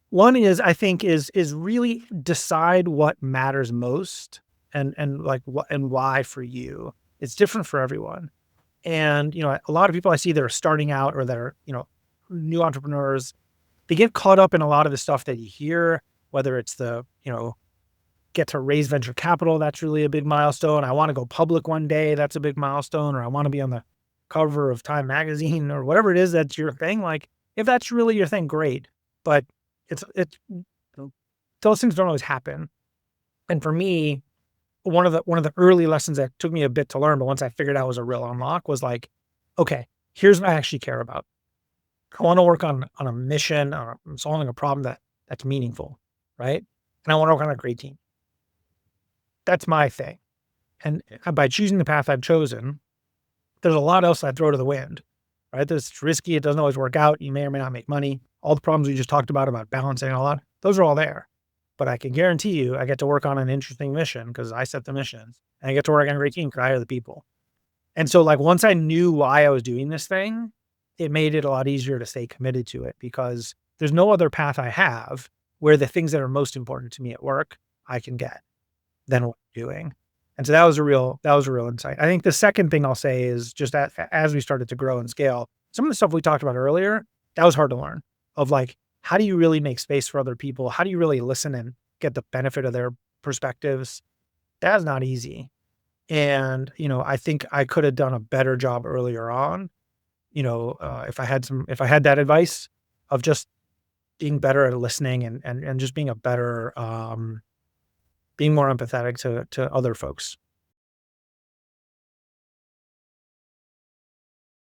One is, I think, is really decide what matters most and like what and why for you. It's different for everyone. And, a lot of people I see that are starting out or that are, new entrepreneurs, they get caught up in a lot of the stuff that you hear, whether it's get to raise venture capital, that's really a big milestone. I want to go public one day, that's a big milestone, or I want to be on the cover of Time magazine or whatever it is that's your thing. Like, if that's really your thing, great. But it's those things don't always happen. And for me, one of the early lessons that took me a bit to learn, but once I figured out was a real unlock was like, okay, here's what I actually care about. I want to work on a mission or solving a problem that's meaningful, right? And I want to work on a great team. That's my thing. And by choosing the path I've chosen, there's a lot else I throw to the wind, right? It's risky. It doesn't always work out. You may or may not make money. All the problems we just talked about balancing a lot, those are all there. But I can guarantee you, I get to work on an interesting mission because I set the missions, and I get to work on a great team because I hire the people. And so, like, once I knew why I was doing this thing, it made it a lot easier to stay committed to it because there's no other path I have where the things that are most important to me at work I can get than what I'm doing. And so that was a real insight. I think the second thing I'll say is just as we started to grow and scale, some of the stuff we talked about earlier, that was hard to learn of like, how do you really make space for other people? How do you really listen and get the benefit of their perspectives? That's not easy. And, I think I could have done a better job earlier on, if I had that advice of just being better at listening and just being a better, being more empathetic to other folks.